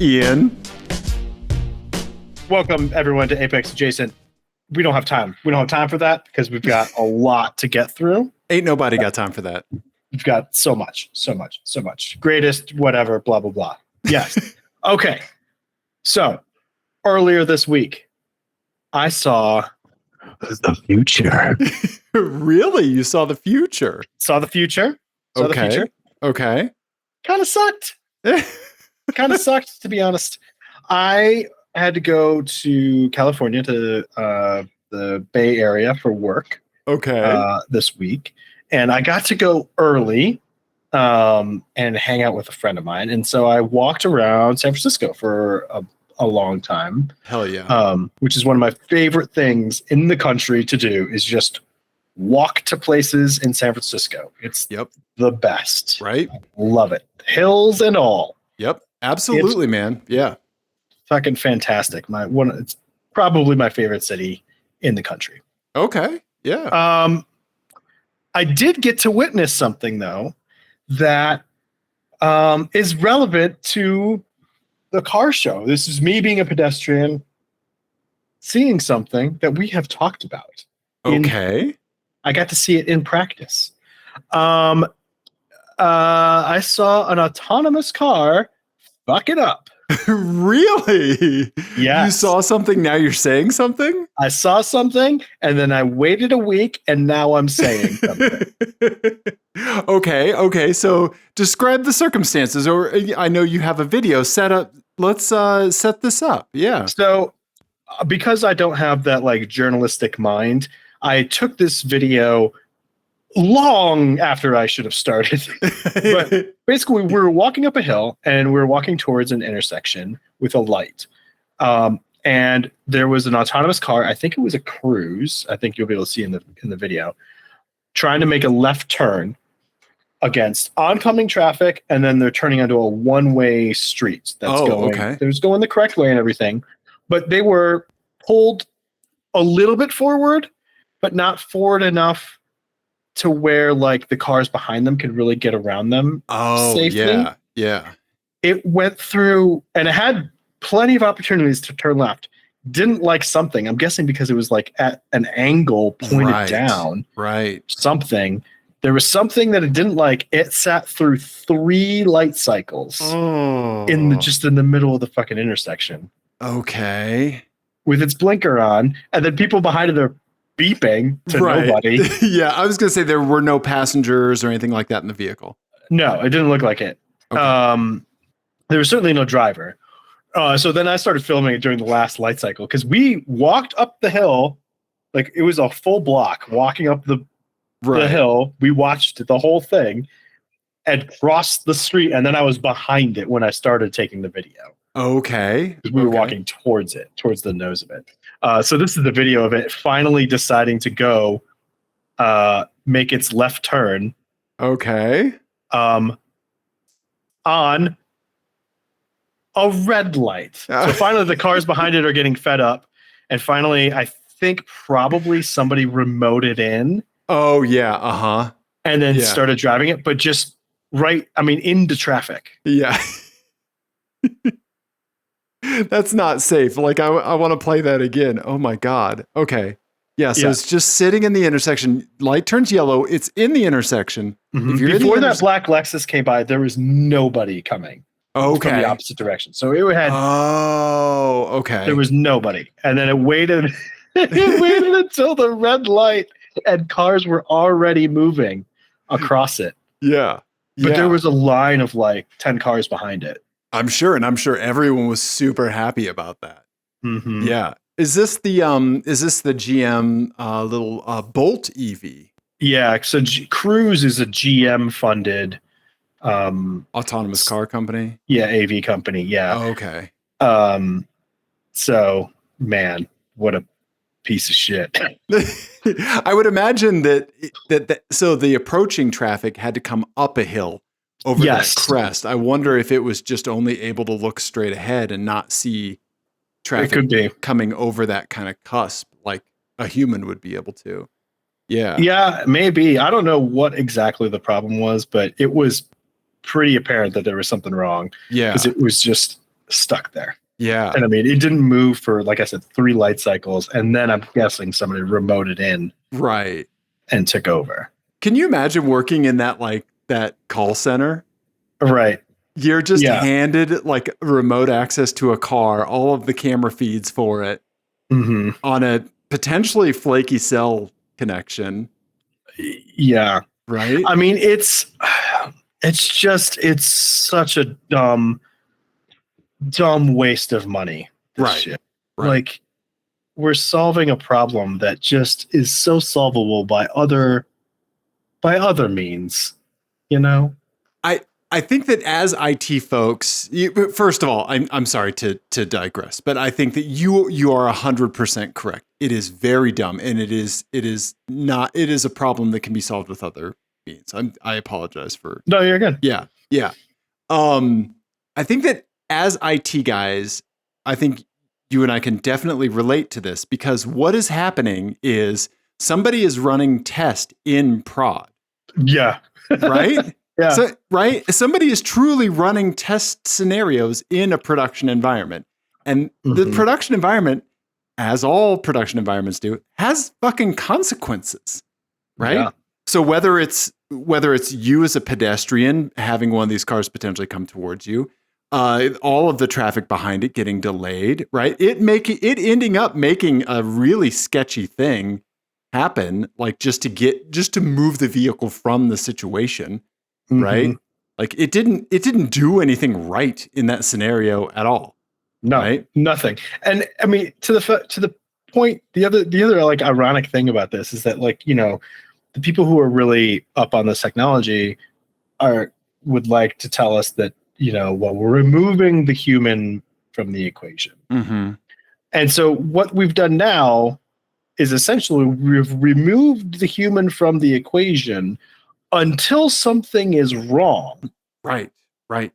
Ian. Welcome, everyone, to Apex Adjacent. We don't have time. We don't have time for that because we've got a lot to get through. Ain't nobody got time for that. We've got so much. Greatest, whatever, blah, blah, blah. Yes. Okay. So, earlier this week, I saw the future. Really? You saw the future? Saw the future. Okay. Kind of sucked. To be honest. I had to go to California to the Bay Area for work. This week, and I got to go early and hang out with a friend of mine, and so I walked around San Francisco for a long time. Hell yeah. Which is one of my favorite things in the country to do, is just walk to places in San Francisco. It's the best. Right? Love it. Hills and all. Yep. Absolutely, man. Yeah. Fucking fantastic. It's probably my favorite city in the country. Okay. Yeah. I did get to witness something though that is relevant to the car show. This is me being a pedestrian, seeing something that we have talked about. Okay. I got to see it in practice. I saw an autonomous car fuck it up. Really? Yes. You saw something, now you're saying something? I saw something, and then I waited a week, and now I'm saying something. Okay. So describe the circumstances, or I know you have a video set up. Let's set this up. Yeah. So because I don't have that like journalistic mind, I took this video long after I should have started. But basically, we were walking up a hill and we were walking towards an intersection with a light. And there was an autonomous car. I think it was a Cruise. I think you'll be able to see in the video, trying to make a left turn against oncoming traffic, and then they're turning onto a one-way street that's going the correct way and everything. But they were pulled a little bit forward, but not forward enough to where like the cars behind them could really get around them safely. Yeah. It went through, and it had plenty of opportunities to turn left. Didn't like something. I'm guessing because it was like at an angle pointed down. Right. Something. There was something that it didn't like. It sat through 3 light cycles in the middle of the fucking intersection. Okay. With its blinker on, and then people behind it are beeping to nobody. Yeah, I was going to say there were no passengers or anything like that in the vehicle. No, it didn't look like it. Okay. There was certainly no driver. So then I started filming it during the last light cycle, because we walked up the hill, like it was a full block walking up the hill. We watched the whole thing and crossed the street, and then I was behind it when I started taking the video. Okay. We were walking towards it, towards the nose of it. So this is the video of it finally deciding to go make its left turn. Okay. On a red light. So finally the cars behind it are getting fed up. And finally, I think probably somebody remoted in. Oh, yeah. Uh-huh. And then started driving it, but just into traffic. Yeah. That's not safe. Like, I want to play that again. Oh, my God. Okay. Yeah, so it's just sitting in the intersection. Light turns yellow. It's in the intersection. Mm-hmm. Before that black Lexus came by, there was nobody coming from the opposite direction. So it had... Oh, okay. There was nobody. And then it waited, until the red light, and cars were already moving across it. Yeah. But there was a line of like 10 cars behind it. I'm sure everyone was super happy about that. Mm-hmm. Yeah. Is this the GM little Bolt EV? Yeah. So Cruise is a GM funded autonomous car company. Yeah, AV company. Yeah. Oh, okay. So man, what a piece of shit. I would imagine that so the approaching traffic had to come up a hill over that crest. I wonder if it was just only able to look straight ahead and not see traffic coming over that kind of cusp like a human would be able to. Yeah. Yeah, maybe. I don't know what exactly the problem was, but it was pretty apparent that there was something wrong. Yeah. Because it was just stuck there. Yeah. And I mean, it didn't move for, like I said, 3 light cycles. And then I'm guessing somebody remoted in. Right. And took over. Can you imagine working in that call center? Right. You're just handed like remote access to a car, all of the camera feeds for it on a potentially flaky cell connection. Yeah. Right. I mean, it's such a dumb waste of money. Right. Shit. Like, we're solving a problem that just is so solvable by other means, you know? I think that as IT folks, first of all, I'm sorry to digress, but I think that you are 100% correct. It is very dumb, and it is a problem that can be solved with other means. I apologize for. No, you're good. Yeah. I think that as IT guys, I think you and I can definitely relate to this, because what is happening is somebody is running test in prod. Yeah. Right? Yeah. So, right? Somebody is truly running test scenarios in a production environment. And the production environment, as all production environments do, has fucking consequences. Right? Yeah. So whether it's you as a pedestrian having one of these cars potentially come towards you, all of the traffic behind it getting delayed, right? It ending up making a really sketchy thing happen, like just to move the vehicle from the situation. Right? Like it didn't do anything right in that scenario at all. No, right? Nothing. And I mean, to the point, the other like ironic thing about this is that, like, you know, the people who are really up on this technology would like to tell us that, you know, well, we're removing the human from the equation. And so what we've done now is essentially we've removed the human from the equation until something is wrong. Right.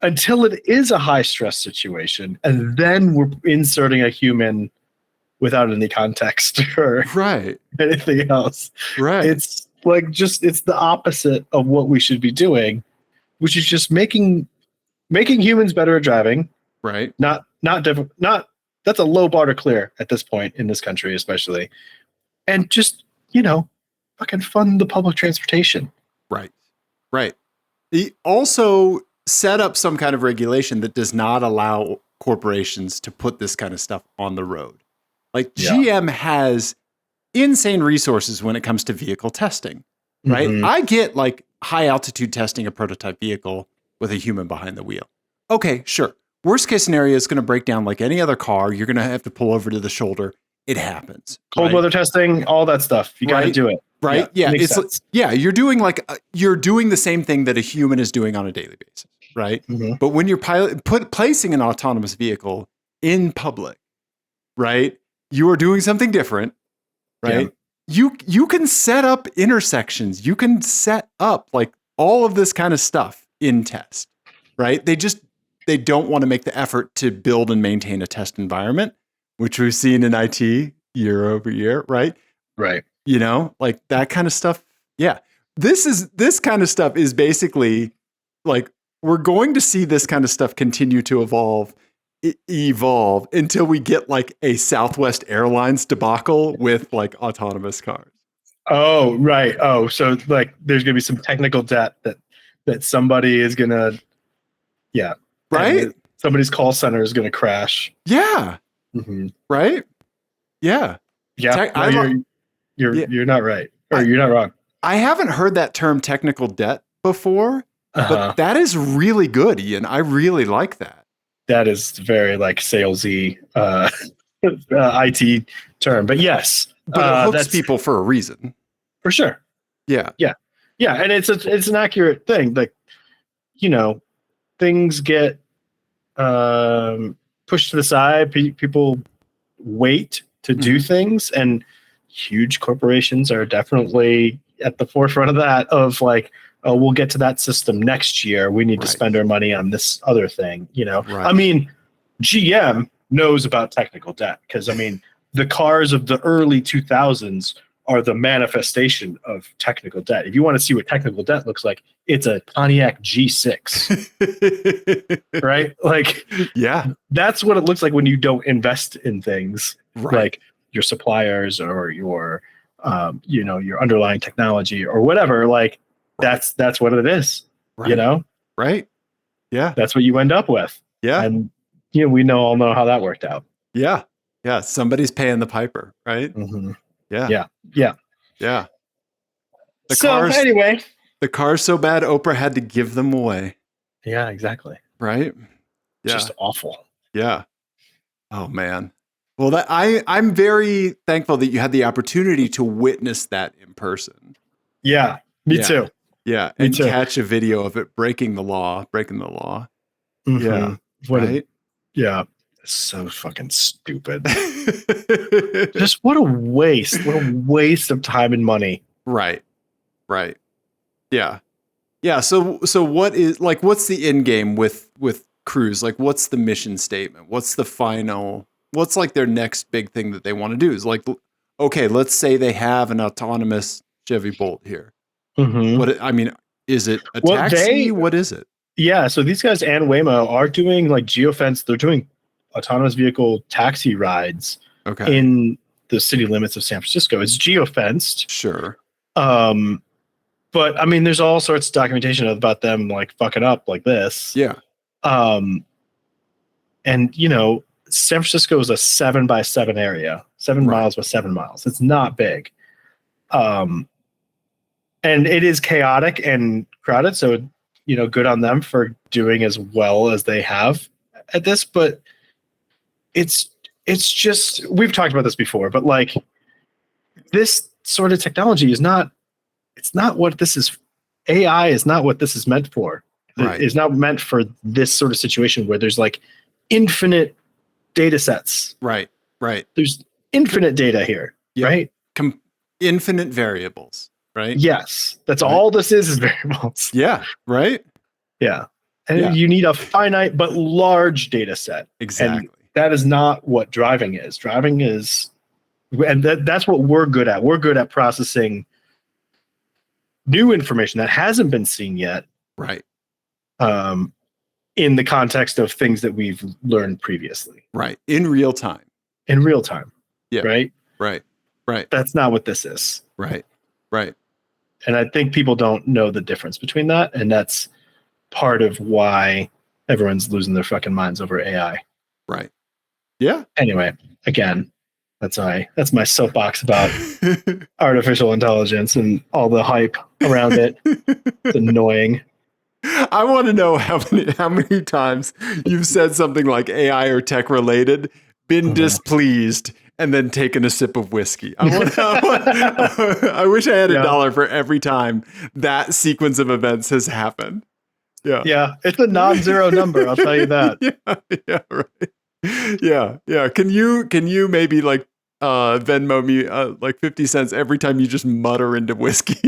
Until it is a high stress situation. And then we're inserting a human without any context or anything else. Right. It's like it's the opposite of what we should be doing, which is just making humans better at driving. Right. Not that's a low bar to clear at this point in this country, especially. And just, you know, fucking fund the public transportation. Right. He also set up some kind of regulation that does not allow corporations to put this kind of stuff on the road. Like GM has insane resources when it comes to vehicle testing, right? I get like high altitude testing a prototype vehicle with a human behind the wheel. Okay, sure. Worst case scenario is going to break down like any other car. You're going to have to pull over to the shoulder. It happens. Cold weather testing, all that stuff. You got to do it. Right. Yeah. It's you're doing the same thing that a human is doing on a daily basis. Right. But when you're placing an autonomous vehicle in public, right, you are doing something different. Right. Yeah. You can set up intersections. You can set up like all of this kind of stuff in test. Right. They don't want to make the effort to build and maintain a test environment, which we've seen in IT year over year. Right. You know, like that kind of stuff. Yeah. This kind of stuff is basically like, we're going to see this kind of stuff continue to evolve until we get like a Southwest Airlines debacle with like autonomous cars. Oh, right. Oh, so like there's going to be some technical debt that somebody is going to, right? Somebody's call center is going to crash. Yeah. Right? Yeah. Yeah. You're not right. Or you're not wrong. I haven't heard that term technical debt before, but that is really good, Ian. I really like that. That is very like salesy IT term, but yes. But it hooks people for a reason. For sure. Yeah. And it's an accurate thing. Like, you know, things get pushed to the side. People wait to do things, and huge corporations are definitely at the forefront of that, of like, oh, we'll get to that system next year. We need to spend our money on this other thing, you know? I mean, GM knows about technical debt because, I mean, the cars of the early 2000s are the manifestation of technical debt. If you want to see what technical debt looks like, it's a Pontiac G6, right? Like, yeah, that's what it looks like when you don't invest in things right. like your suppliers or your, your underlying technology or whatever. Like, that's what it is, right. Right. Yeah. That's what you end up with. Yeah. And, we all know how that worked out. Yeah. Yeah. Somebody's paying the piper, right? Mm-hmm. Yeah. Yeah. Yeah. Yeah. Anyway. The car's so bad, Oprah had to give them away. Yeah, exactly. Right? Yeah. Just awful. Yeah. Oh, man. Well, I'm very thankful that you had the opportunity to witness that in person. Yeah. Me too. Yeah. And catch a video of it breaking the law. Mm-hmm. Yeah. Right? Yeah. So fucking stupid. Just what a waste. What a waste of time and money. Right. Yeah. Yeah. So what is, like, what's the end game with Cruise? Like, what's the mission statement? What's like their next big thing that they want to do? Is like, okay, let's say they have an autonomous Chevy Bolt here. Mm-hmm. Is it a taxi? What is it? Yeah. So these guys and Waymo are doing like geofence. They're doing autonomous vehicle taxi rides in the city limits of San Francisco. It's geofenced. Sure. But I mean, there's all sorts of documentation about them like fucking up like this. Yeah. And San Francisco is a 7x7 area, 7 miles by 7 miles. It's not big. And it is chaotic and crowded. So, good on them for doing as well as they have at this, but it's just, we've talked about this before, but like this sort of technology it's not what this is. AI is not what this is meant for. Right. It's not meant for this sort of situation where there's like infinite data sets. Right. There's infinite data here, right? Infinite variables, right? Yes. That's all this is variables. Yeah. Right. Yeah. And you need a finite but large data set. Exactly. And that is not what driving is. Driving is, and that's what we're good at. We're good at processing new information that hasn't been seen yet. Right. In the context of things that we've learned previously. Right. In real time. Yeah. Right. That's not what this is. Right. And I think people don't know the difference between that. And that's part of why everyone's losing their fucking minds over AI. Right. Yeah. Anyway, again, that's my soapbox about artificial intelligence and all the hype around it. It's annoying. I want to know how many times you've said something like AI or tech related, been displeased, and then taken a sip of whiskey. I wish I had $1 for every time that sequence of events has happened. Yeah. Yeah. It's a non-zero number. I'll tell you that. Yeah. Right. Yeah. Can you maybe like Venmo me like 50 cents every time you just mutter into whiskey?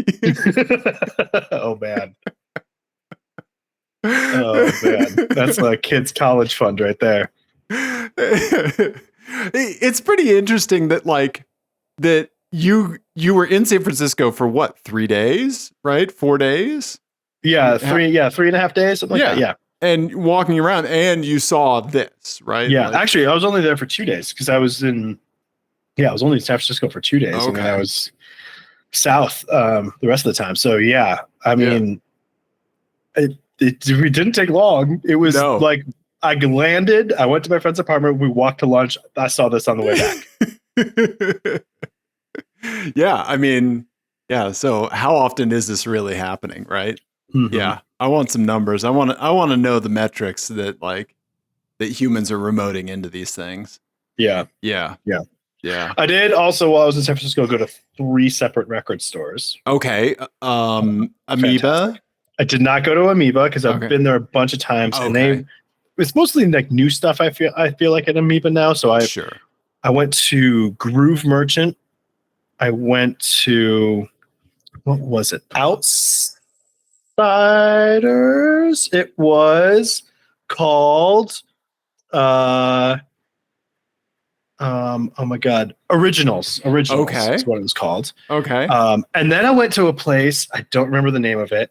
Oh man. Oh man. That's a kid's college fund right there. It's pretty interesting that that you were in San Francisco for what, 3 days, right? 4 days? Yeah, 3.5 days, something like that. Yeah. And walking around, and you saw this, right? Yeah, actually, I was only there for 2 days because I was only in San Francisco for 2 days, and then I was south the rest of the time. So yeah, I mean, it didn't take long. It was like I landed, I went to my friend's apartment, we walked to lunch. I saw this on the way back. Yeah, I mean, so how often is this really happening, right? Mm-hmm. Yeah, I want some numbers. I want to know the metrics that that humans are remoting into these things. Yeah. I did also, while I was in San Francisco, go to 3 separate record stores. Okay. Amoeba. Fantastic. I did not go to Amoeba because I've been there a bunch of times, and it's mostly like new stuff. I feel like at Amoeba now. So I went to Groove Merchant. I went to, what was it? Outsiders. It was called oh my God, Originals Okay. is what it was called. Okay. And then I went to a place, I don't remember the name of it.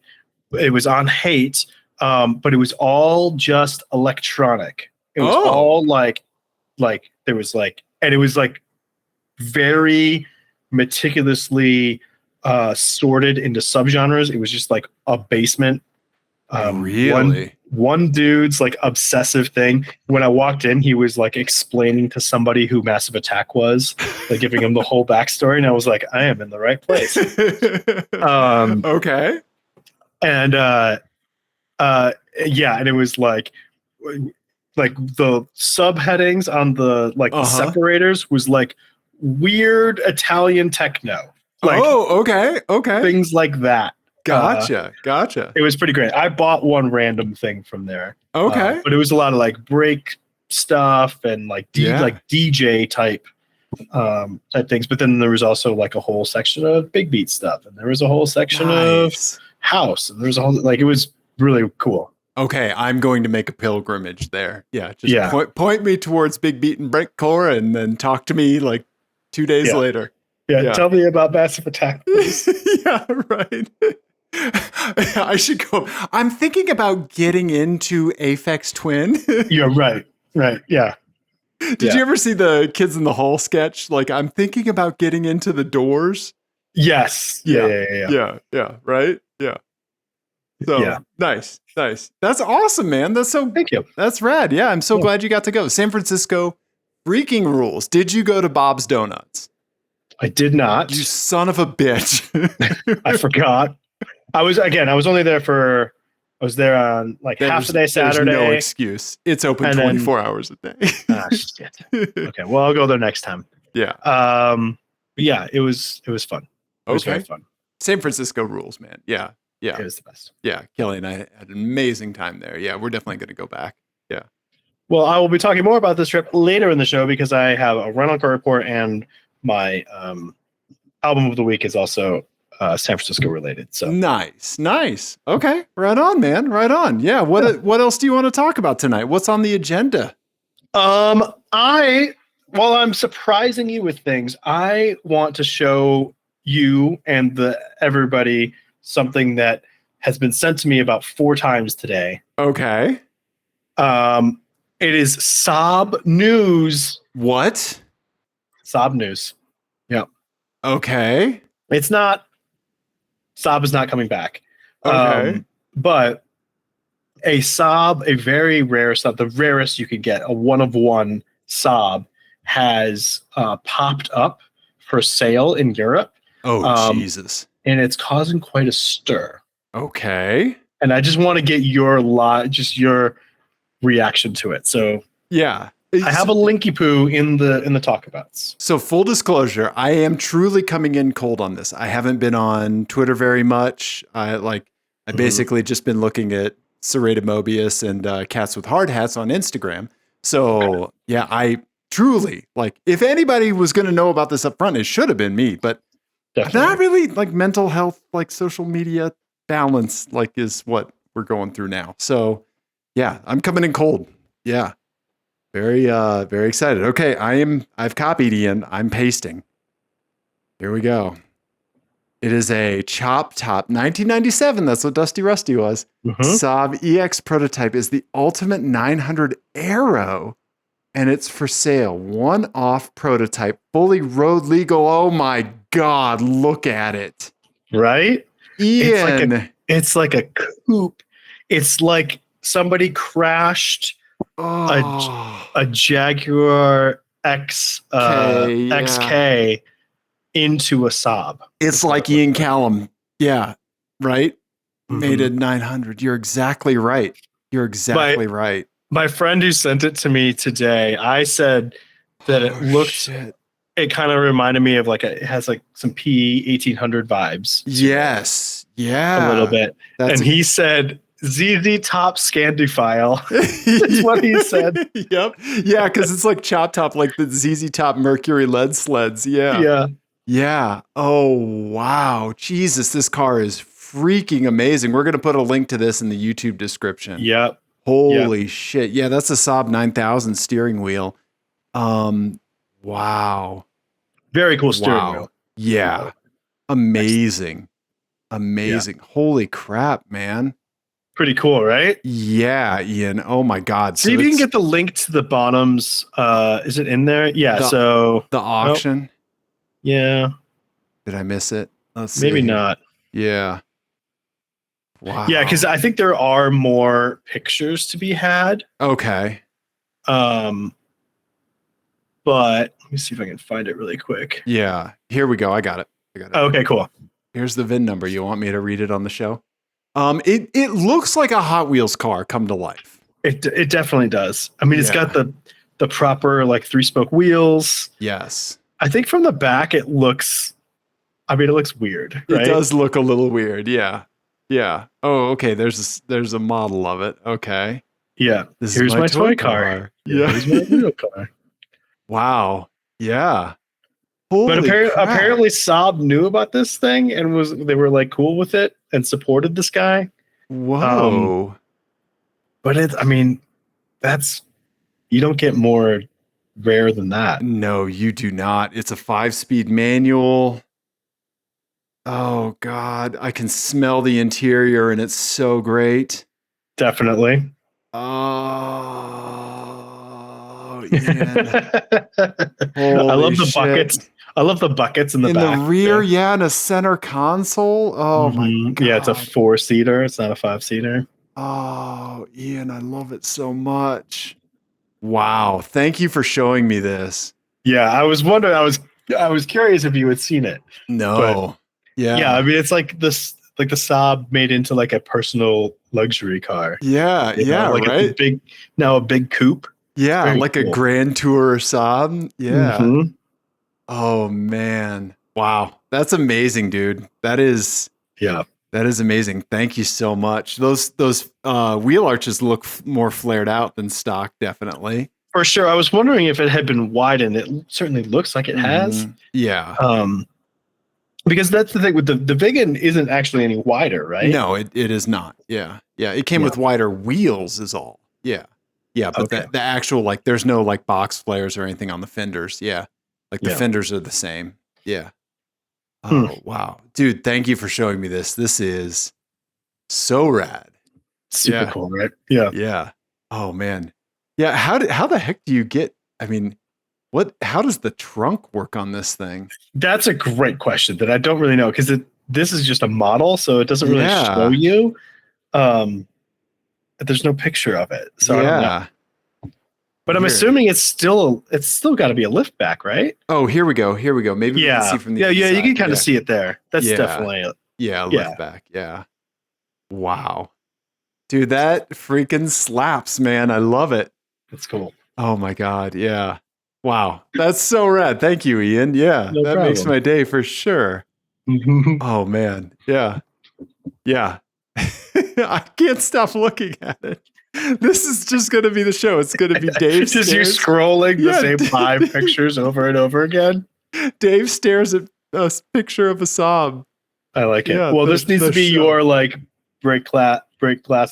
It was on Haight, but it was all just electronic. It was all like there was like, and it was like very meticulously sorted into subgenres. It was just like a basement. Really? One dude's like obsessive thing. When I walked in, he was like explaining to somebody who Massive Attack was, like giving him the whole backstory, and I was like, I am in the right place. Okay. And yeah, and it was like the subheadings on the the separators was like weird Italian techno. Like, okay. Things like that. Gotcha. It was pretty great. I bought one random thing from there. Okay. But it was a lot of like break stuff and like like DJ type things. But then there was also like a whole section of big beat stuff, and there was a whole section of house, and there was a whole like it was really cool. Okay, I'm going to make a pilgrimage there. Yeah, just point me towards big beat and breakcore, and then talk to me like 2 days later. Yeah, tell me about Massive Attack, please. Yeah, right. I should go. I'm thinking about getting into Aphex Twin. Yeah, right. Yeah. Did you ever see the Kids in the Hall sketch? Like, I'm thinking about getting into the Doors. Yes. Yeah. Right. Yeah. So nice. That's awesome, man. Thank you. That's rad. Yeah, I'm so glad you got to go. San Francisco freaking rules. Did you go to Bob's Donuts? I did not. You son of a bitch. I forgot. I was only there I was there on like half a day Saturday. There's no excuse. It's open 24 hours a day. Shit. Okay. Well, I'll go there next time. Yeah. Yeah, it was fun. It was very fun. San Francisco rules, man. Yeah. It was the best. Yeah. Kelly and I had an amazing time there. Yeah. We're definitely going to go back. Yeah. Well, I will be talking more about this trip later in the show because I have a rental car report, and my album of the week is also San Francisco related. So nice. Okay. Right on, man. Right on. Yeah. What else do you want to talk about tonight? What's on the agenda? While I'm surprising you with things, I want to show you and everybody something that has been sent to me about 4 times today. Okay. It is Sob News. What? Sob News. Yeah. Okay. It's not. Sob is not coming back. Okay. But a Sob, a very rare Sob, the rarest you could get, a one of one Sob, has popped up for sale in Europe. Oh, Jesus. And it's causing quite a stir. Okay. And I just want to get your reaction to it. So yeah. I have a linky poo in the talkabouts. So full disclosure, I am truly coming in cold on this. I haven't been on Twitter very much. I basically just been looking at Serrated Mobius and Cats with Hard Hats on Instagram. So yeah, I truly if anybody was going to know about this up front, it should have been me, but definitely. Not really mental health, social media balance, is what we're going through now. So yeah, I'm coming in cold. Yeah. Very, very excited. Okay. I've copied Ian. I'm pasting. Here we go. It is a Chop Top 1997. That's what Dusty Rusty was. Sob EX prototype is the ultimate 900 Aero, and it's for sale. One-off prototype, fully road legal. Oh my God. Look at it. Right? Ian. It's like a coupe. It's like somebody crashed a Jaguar XK into a Sob. It's like Ian Callum. Yeah. Right? Made it 900. You're exactly right. Right. My friend who sent it to me today, I said that it looked... Shit. It kind of reminded me of it has some P1800 vibes. Yes. Yeah. A little bit. He said ZZ Top Scandophile. That's what he said. Yep. Yeah, because it's like Chop Top, the ZZ Top Mercury LED sleds. Yeah. Yeah. Yeah. Oh, wow. Jesus, this car is freaking amazing. We're going to put a link to this in the YouTube description. Yep. Holy shit. Yeah, that's a Saab 9000 steering wheel. Wow. Very cool steering wheel. Yeah. Amazing. Amazing. Yeah. Holy crap, man. Pretty cool, right? Yeah, Ian. Oh my God. See if you can get the link to the bottoms. Is it in there? Yeah. So the auction. Oh, yeah. Did I miss it? Let's see. Maybe not. Yeah. Wow. Yeah, because I think there are more pictures to be had. Okay. But let me see if I can find it really quick. Yeah. Here we go. I got it. Okay, cool. Here's the VIN number. You want me to read it on the show? It looks like a Hot Wheels car come to life. It definitely does. I mean, it's got the proper like 3-spoke wheels. Yes. I think from the back it looks weird. Right? It does look a little weird. Yeah. Yeah. Oh, okay. There's a model of it. Okay. Yeah. Here's my toy car. Yeah. Here's my real car. Wow. Yeah. Holy but apparently Saab knew about this thing and they were like cool with it and supported this guy. Whoa. But you don't get more rare than that. No, you do not. It's a 5-speed manual. Oh God, I can smell the interior and it's so great. Definitely. Oh, Ian. I love the buckets. I love the buckets in the back. In the rear, yeah, and a center console. Oh my God. Yeah, it's a 4-seater. It's not a 5-seater. Oh, Ian, I love it so much. Wow. Thank you for showing me this. Yeah, I was wondering, I was curious if you had seen it. No. But, yeah. I mean, it's like this, like the Saab made into like a personal luxury car. Yeah, like right. A big coupe. Yeah, like cool. A Grand Tour Saab. Yeah. Mm-hmm. Oh man. Wow. That's amazing, dude. That is amazing. Thank you so much. Those wheel arches look more flared out than stock, definitely. For sure. I was wondering if it had been widened. It certainly looks like it has. Yeah. Because that's the thing with the Vigan isn't actually any wider, right? No, it is not. Yeah. Yeah. It came with wider wheels is all. Yeah. Yeah. But the actual, like, there's no like box flares or anything on the fenders. Yeah. Like the fenders are the same. Yeah. Oh, wow. Dude, thank you for showing me this. This is so rad. Super cool, right? Yeah. Yeah. Oh man. Yeah. How the heck do you get, I mean, how does the trunk work on this thing? That's a great question that I don't really know because this is just a model, so it doesn't really show you. There's no picture of it. So I don't know. But I'm assuming it's still got to be a lift back, right? Oh, here we go. Maybe you can see from the inside. You can kind of see it there. That's definitely a lift back. Yeah. Wow. Dude, that freaking slaps, man. I love it. That's cool. Oh my God. Yeah. Wow. That's so rad. Thank you, Ian. Yeah. No problem. Makes my day for sure. Oh man. Yeah. Yeah. I can't stop looking at it. This is just going to be the show. It's going to be Dave just you scrolling the same 5 pictures over and over again. Dave stares at a picture of a Saab. I like it. Well, this needs to be your like break glass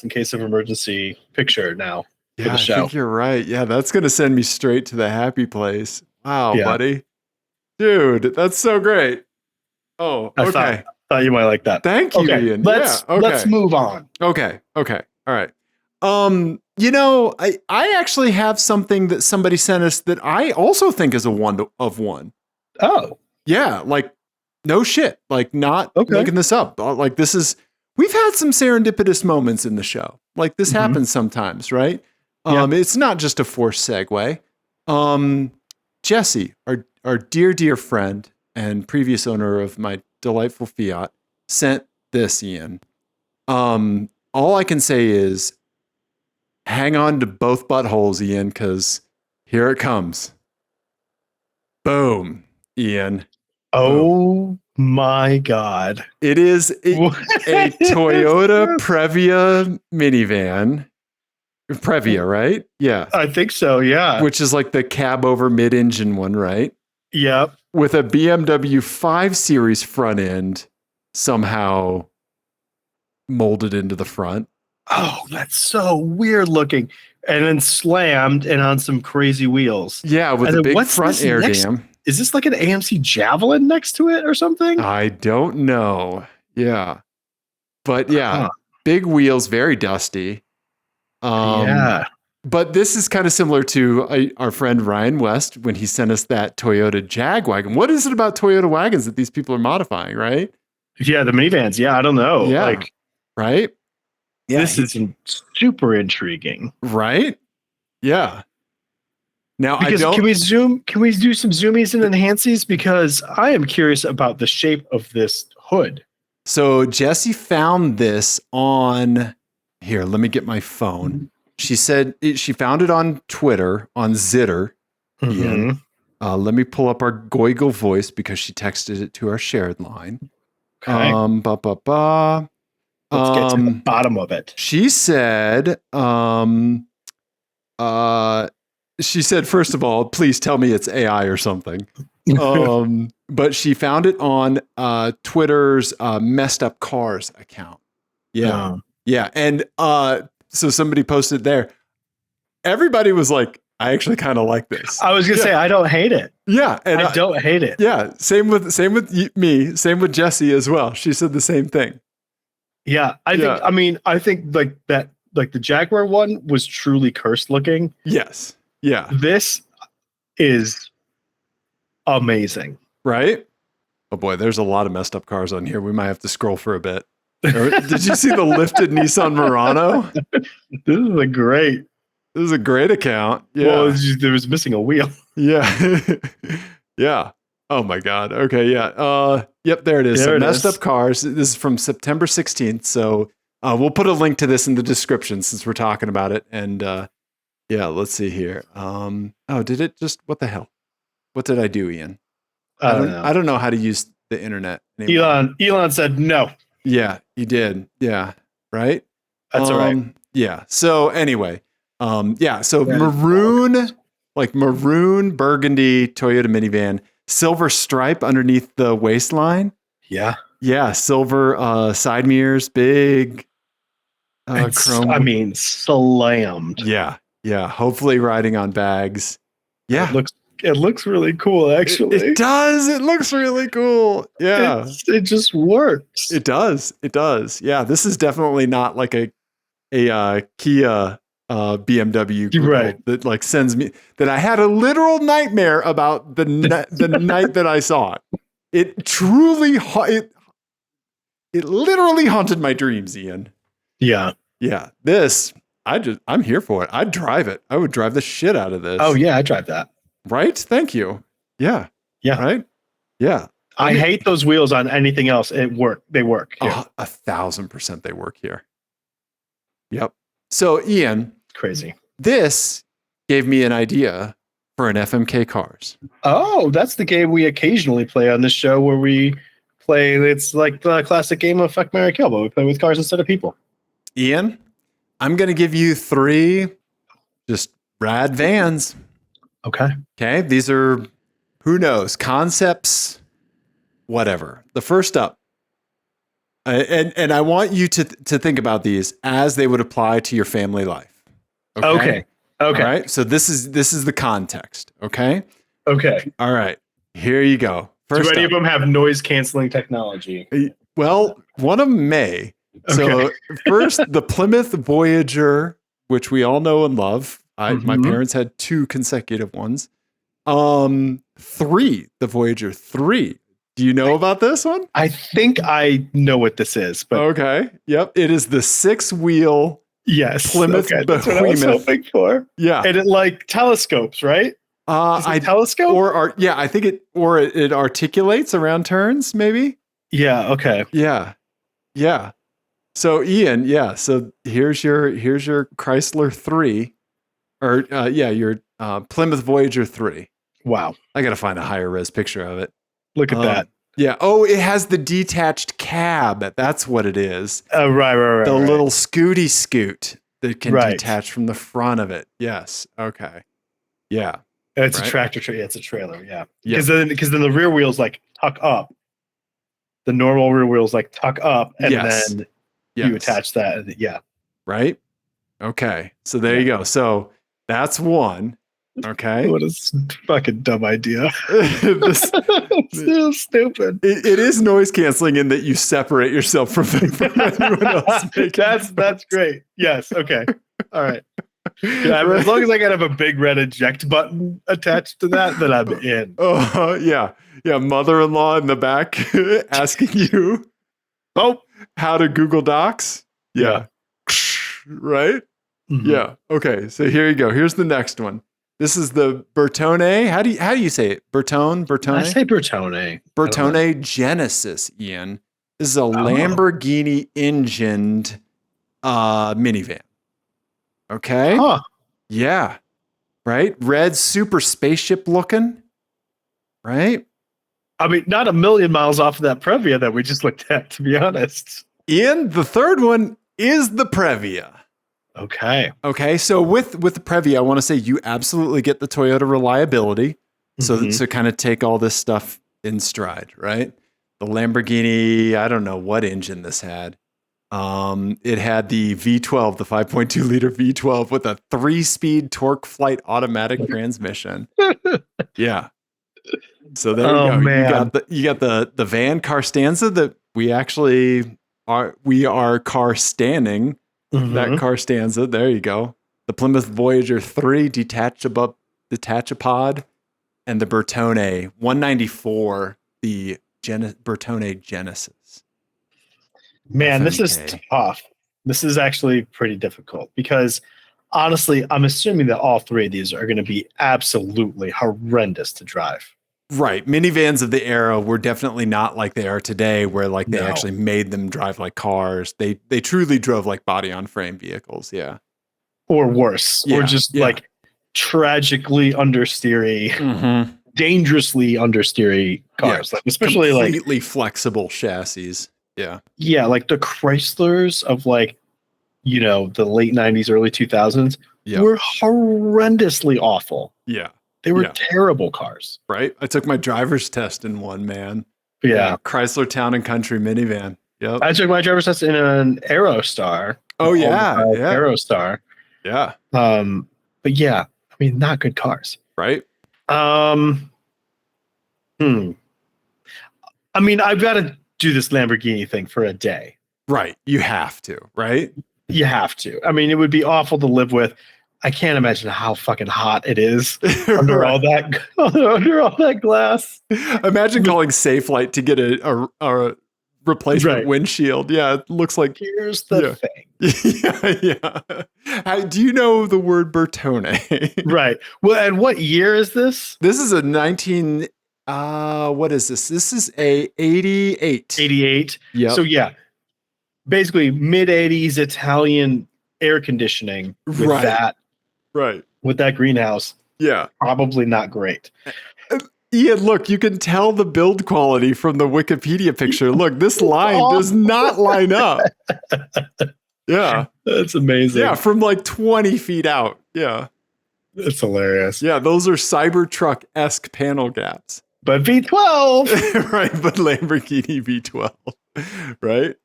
in case of emergency picture now. Yeah, for the show. I think you're right. Yeah, that's going to send me straight to the happy place. Wow, buddy. Dude, that's so great. Oh, okay. I thought you might like that. Thank you, Ian. Let's move on. Okay. All right. You know, I actually have something that somebody sent us that I also think is a 1 of 1. Oh. Yeah, like no shit. Like not making this up. Like we've had some serendipitous moments in the show. Like this happens sometimes, right? It's not just a forced segue. Jesse, our dear friend and previous owner of my delightful Fiat, sent this, Ian. All I can say is hang on to both buttholes, Ian, because here it comes. Boom, Ian. Oh my God. It is a Toyota Previa minivan. Previa, right? Yeah. I think so, yeah. Which is like the cab over mid-engine one, right? Yep. With a BMW 5 Series front end somehow molded into the front. Oh, that's so weird looking. and then slammed and on some crazy wheels. Yeah, with a big front air dam. Is this like an AMC Javelin next to it or something? I don't know. Yeah. But yeah, big wheels, very dusty. Yeah. But this is kind of similar to our friend Ryan West when he sent us that Toyota Jag wagon. What is it about Toyota wagons that these people are modifying, right? Yeah, the minivans. Yeah, I don't know. Yeah. Like, right? Yeah, this is super intriguing. Right? Yeah. Now, can we do some zoomies and enhances? Because I am curious about the shape of this hood. So Jesse found this on here. Let me get my phone. She said she found it on Twitter on Zitter. Mm-hmm. Let me pull up our Goigle voice because she texted it to our shared line. Okay. Let's get to the bottom of it. She said, first of all, please tell me it's AI or something. But she found it on Twitter's messed up cars account. Yeah. Yeah. And so somebody posted there. Everybody was like, I actually kind of like this. I was going to say, I don't hate it. Yeah. And I don't hate it. Yeah. Same with me. Same with Jesse as well. She said the same thing. Yeah. I think like that, like the Jaguar one was truly cursed looking. Yes. Yeah. This is amazing. Right? Oh boy, there's a lot of messed up cars on here. We might have to scroll for a bit. Did you see the lifted Nissan Murano? This is a great account. Yeah. Well, there was missing a wheel. Yeah. Yeah. Oh my God. Okay. Yeah. Yep. There it is. So messed up cars. This is from September 16th. So we'll put a link to this in the description since we're talking about it. And yeah, let's see here. Did it just, what the hell? What did I do, Ian? I don't know how to use the internet anymore. Elon said no. Yeah, he did. Yeah. Right. That's all right. Yeah. So anyway, so maroon burgundy Toyota minivan, silver stripe underneath the waistline. Yeah. Yeah. Silver side mirrors, big chrome. Slammed. Yeah. Yeah. Hopefully riding on bags. Yeah. It looks really cool, actually. It does. It looks really cool. Yeah. It just works. It does. It does. Yeah. This is definitely not like a Kia BMW right. that like sends me that I had a literal nightmare about the night that I saw it. It truly it literally haunted my dreams, Ian. Yeah. Yeah. I'm here for it. I'd drive it. I would drive the shit out of this. Oh yeah, I drive that. Right? Thank you. Yeah. Yeah. Right? Yeah. I hate those wheels on anything else. They work. Here. 1,000% they work here. Yep. So Ian, crazy. This gave me an idea for an FMK Cars. Oh, that's the game we occasionally play on this show where we play. It's like the classic game of Fuck, Marry, Kill, but we play with cars instead of people. Ian, I'm going to give you 3 just rad vans. Okay. These are, who knows, concepts, whatever. The first up, and I want you to think about these as they would apply to your family life. Okay. All right. So this is the context. Okay. Okay. All right. Here you go. First, do any of them have noise canceling technology? Well, one of them may. Okay. So first, the Plymouth Voyager, which we all know and love. My parents had 2 consecutive ones. 3, the Voyager 3. Do you know about this one? I think I know what this is, but okay. Yep. It is the 6-wheel Plymouth Behemoth. That's what I was hoping for. Yeah. And it like telescopes, right? Telescope? I think it articulates around turns, maybe. Yeah. Okay. Yeah. Yeah. So Ian, so here's your Chrysler 3. Or your Plymouth Voyager 3. Wow. I got to find a higher res picture of it. Look at that. Yeah. Oh, it has the detached cab. That's what it is. Right. The little scooty scoot that can detach from the front of it. Yes. Okay. Yeah. It's a tractor trailer. Yeah, it's a trailer. Yeah. Because then the rear wheels like tuck up. The normal rear wheels like tuck up, and then you attach that. Yeah. Right. Okay. So there you go. So that's one. Okay. What a fucking dumb idea. This, So stupid. it is noise canceling in that you separate yourself from anyone else. That's great. Yes. Okay. All right. Yeah, as long as I can have a big red eject button attached to that, then I'm in. Oh, yeah. Yeah. Mother-in-law in the back asking you how to Google Docs. Yeah. Right? Mm-hmm. Yeah. Okay. So here you go. Here's the next one. This is the Bertone. How do you say it? Bertone? I say Bertone. Bertone Genesis, Ian. This is a Lamborghini engined minivan. Okay. Huh. Yeah. Right? Red, super spaceship looking. Right? I mean, not a million miles off of that Previa that we just looked at, to be honest. Ian, the third one is the Previa. Okay. So with the Previa, I want to say you absolutely get the Toyota reliability. So to kind of take all this stuff in stride, right? The Lamborghini, I don't know what engine this had. It had the V12, the 5.2 liter V12 with a 3-speed torque flight automatic transmission. Yeah. So there you go. Man. You got the van Carstanza that we are car standing. That Carstanza. There you go. The Plymouth Voyager 3 detachapod and the Bertone 194, the Bertone Genesis. Man, FMK. This is tough. This is actually pretty difficult because honestly, I'm assuming that all three of these are going to be absolutely horrendous to drive. Right. Minivans of the era were definitely not like they are today, where like they actually made them drive like cars. They truly drove like body on frame vehicles. Yeah. Or worse. Yeah, or just like tragically understeery, dangerously understeery cars. Like especially completely flexible chassis. Yeah. Yeah, like the Chryslers of like, the late 90s, early 2000s were horrendously awful. Yeah. They were terrible cars. Right. I took my driver's test in one, man. Yeah. Chrysler Town and Country minivan. Yep. I took my driver's test in an Aerostar. Oh, yeah. Aerostar. Yeah. But yeah, I mean, not good cars. Right. I mean, I've got to do this Lamborghini thing for a day. Right. You have to, right? You have to. I mean, it would be awful to live with. I can't imagine how fucking hot it is under all that glass. Imagine calling Safelite to get a replacement windshield. Yeah, it looks like. Here's the thing. Yeah. Do you know the word Bertone? Right. Well, and what year is this? This is a 19. What is this? This is a 88. 88. Yeah. So yeah, basically mid 80s Italian air conditioning with that. Right. With that greenhouse. Yeah. Probably not great. Ian, look, you can tell the build quality from the Wikipedia picture. Look, this line does not line up. Yeah. That's amazing. Yeah, from like 20 feet out. Yeah. That's hilarious. Yeah, those are Cybertruck-esque panel gaps. But V12. Right, but Lamborghini V12. Right?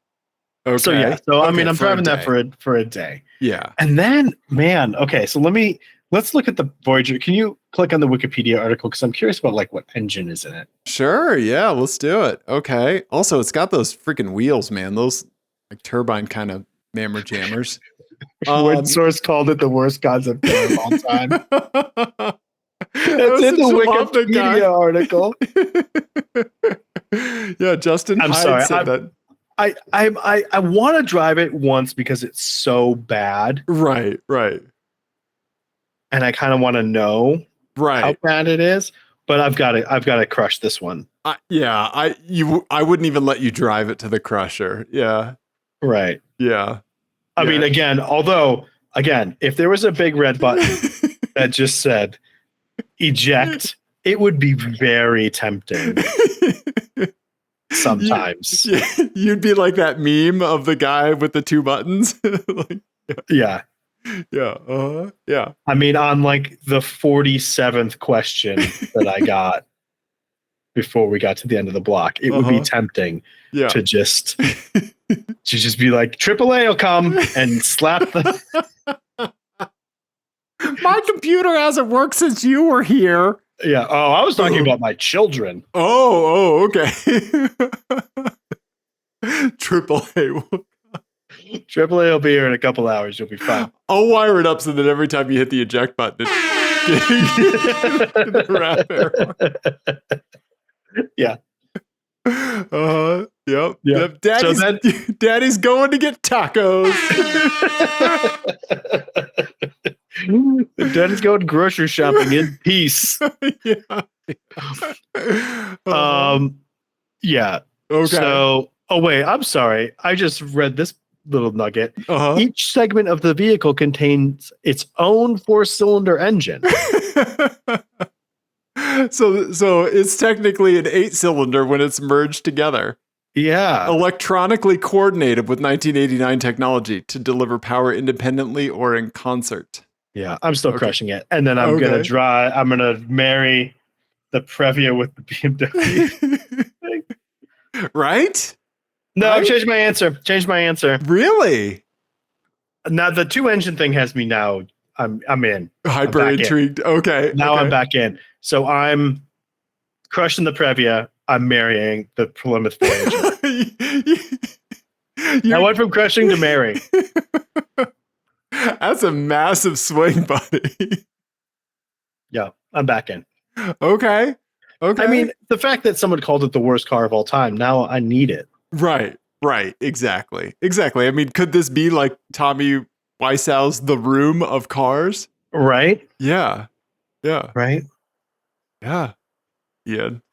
Okay. So yeah, I mean, I'm driving that for a day. Yeah. And then, man, okay, so let's look at the Voyager. Can you click on the Wikipedia article? Because I'm curious about like what engine is in it. Sure, yeah, let's do it. Okay. Also, it's got those freaking wheels, man. Those like turbine kind of mammer jammers. One source called it the worst concept car of all time. That's in the Wikipedia article. Yeah, Justin. I'm sorry. Said that. I want to drive it once because it's so bad. Right. And I kind of want to know how bad it is, but I've got to crush this one. I wouldn't even let you drive it to the crusher. Yeah. Right. Yeah. I mean, again, if there was a big red button that just said eject, it would be very tempting. Sometimes you'd be like that meme of the guy with the two buttons. Like, yeah. I mean, on like the 47th question that I got before we got to the end of the block, it would be tempting to just be like, AAA will come and slap the My computer hasn't worked since you were here. Yeah. Oh, I was talking about my children. Oh, okay. AAA. AAA will be here in a couple hours. You'll be fine. I'll wire it up so that every time you hit the eject button, it's wrap error. Yeah. Yep. Daddy's going to get tacos. Daddy's going grocery shopping in peace. Yeah. Yeah. Okay. So, wait, I'm sorry. I just read this little nugget. Each segment of the vehicle contains its own 4-cylinder engine. So it's technically an 8-cylinder when it's merged together. Yeah. Electronically coordinated with 1989 technology to deliver power independently or in concert. Yeah, I'm still crushing it. And then I'm going to marry the Previa with the BMW. Right? No, I've changed my answer. Really? Now the 2-engine thing has me now. I'm in. Hyper intrigued. Okay. Now I'm back in. So I'm crushing the Previa. I'm marrying the Plymouth Voyager. I went from crushing to marrying. That's a massive swing, buddy. Yeah, I'm back in. Okay. I mean, the fact that someone called it the worst car of all time, now I need it. Right. Exactly. I mean, could this be like Tommy Wiseau's The Room of cars? Right? Yeah. Right? Yeah.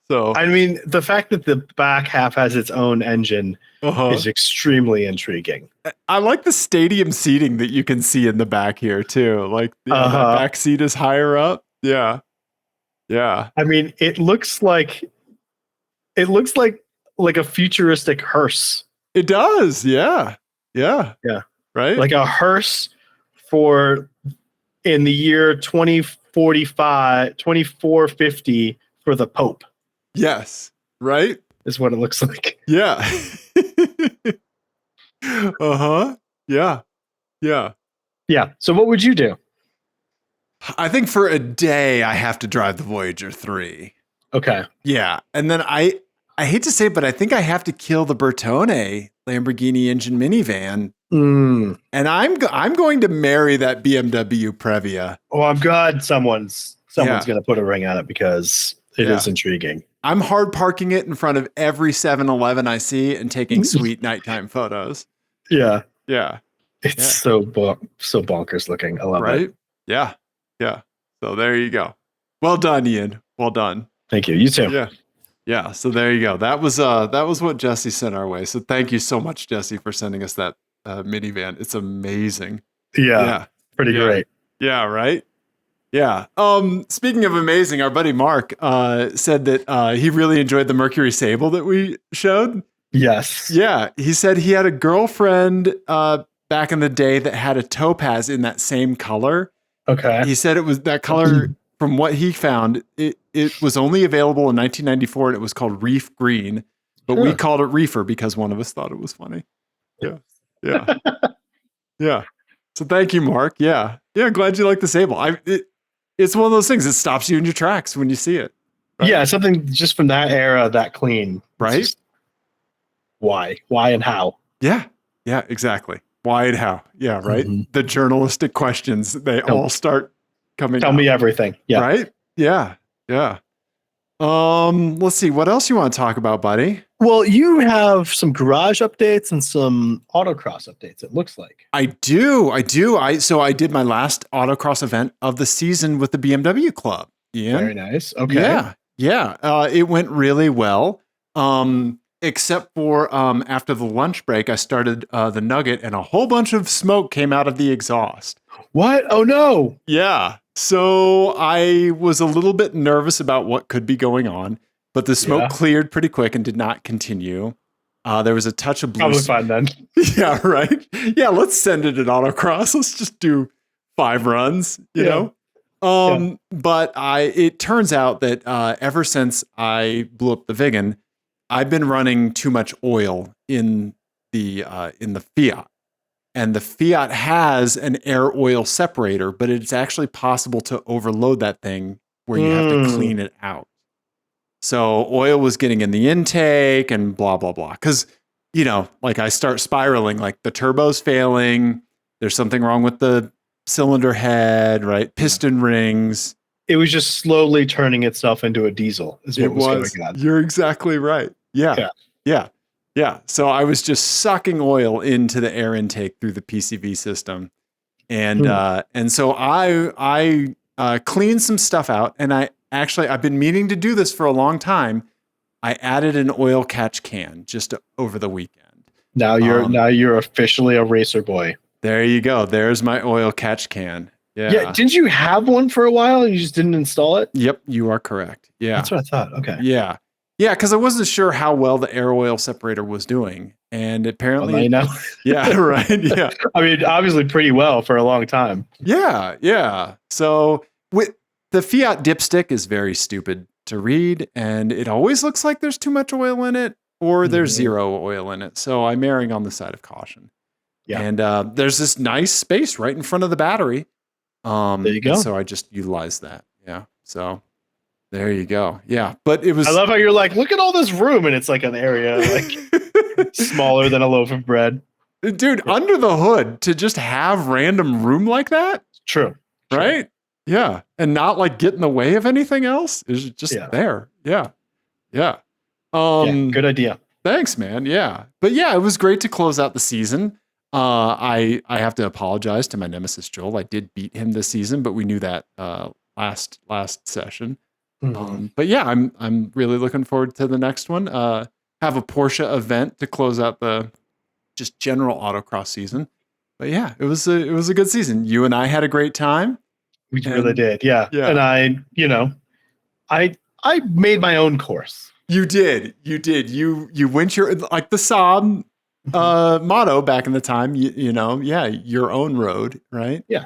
So I mean, the fact that the back half has its own engine is extremely intriguing. I like the stadium seating that you can see in the back here too. Like the back seat is higher up. Yeah. I mean, it looks like a futuristic hearse. It does. Yeah. Right? Like a hearse in the year 2450 for the Pope. Yes. Right? Is what it looks like. Yeah. Yeah. So what would you do? I think for a day I have to drive the Voyager 3. Okay. Yeah. And then I hate to say it, but I think I have to kill the Bertone Lamborghini engine minivan. And I'm going to marry that BMW Previa. Oh, I'm glad someone's going to put a ring on it because it is intriguing. I'm hard parking it in front of every 7-Eleven I see and taking sweet nighttime photos. Yeah. It's so bonkers looking. I love it. Yeah. So there you go. Well done, Ian. Well done. Thank you. You too. Yeah. So there you go. That was what Jesse sent our way. So thank you so much, Jesse, for sending us that minivan. It's amazing. Yeah. Pretty great. Yeah. Right. Yeah. Speaking of amazing, our buddy Mark said that he really enjoyed the Mercury Sable that we showed. Yes. Yeah. He said he had a girlfriend back in the day that had a topaz in that same color. Okay. He said it was that color. From what he found, it was only available in 1994, and it was called Reef Green, but we called it Reefer because one of us thought it was funny. Yeah. So thank you, Mark. Yeah. Glad you like the Sable. It's one of those things that stops you in your tracks when you see it. Right? Yeah, something just from that era, that clean. Right? Why and how? Yeah, exactly. Why and how? Yeah, right? Mm-hmm. The journalistic questions, they all start coming Tell me everything. Yeah. Right? Yeah. Let's see. What else you want to talk about, buddy? Well, you have some garage updates and some autocross updates, it looks like. I do. So I did my last autocross event of the season with the BMW Club. Yeah. Very nice. Okay. Yeah. It went really well. Except for after the lunch break, I started the Nugget and a whole bunch of smoke came out of the exhaust. What? Oh, no. Yeah. So I was a little bit nervous about what could be going on, but the smoke cleared pretty quick and did not continue. There was a touch of blue. Probably fine then. Yeah, right. Yeah, let's send it an autocross. Let's just do 5 runs, you know? But it turns out that ever since I blew up the Vigan, I've been running too much oil in the Fiat. And the Fiat has an air oil separator, but it's actually possible to overload that thing where you have to clean it out. So oil was getting in the intake and blah, blah, blah. Because, like I start spiraling, like the turbo's failing. There's something wrong with the cylinder head, right? Piston rings. It was just slowly turning itself into a diesel is what was going on. You're exactly right. Yeah. So I was just sucking oil into the air intake through the PCV system. And so I cleaned some stuff out, and I've been meaning to do this for a long time. I added an oil catch can just over the weekend. Now you're officially a racer boy. There you go. There's my oil catch can. Yeah. Didn't you have one for a while and you just didn't install it? Yep, you are correct. Yeah. That's what I thought. Okay. Yeah. Yeah, because I wasn't sure how well the air oil separator was doing. And apparently, yeah, right. Yeah. I mean, obviously pretty well for a long time. Yeah. Yeah. So with the Fiat dipstick is very stupid to read, and it always looks like there's too much oil in it or there's zero oil in it. So I'm erring on the side of caution. Yeah. And there's this nice space right in front of the battery. There you go. So I just utilized that. Yeah. So there you go. Yeah. But it was. I love how you're like, look at all this room, and it's like an area like smaller than a loaf of bread. Dude, under the hood to just have random room like that. True. Right. Yeah. And not like get in the way of anything else is just there. Yeah. Yeah. Good idea. Thanks, man. Yeah. But yeah, it was great to close out the season. I have to apologize to my nemesis Joel. I did beat him this season, but we knew that last session. But yeah, I'm really looking forward to the next one. Have a Porsche event to close out the just general autocross season. But yeah, it was a good season. You and I had a great time. We really did. Yeah. And I made my own course. You did. You went like the Saab motto back in the time, your own road, right? Yeah.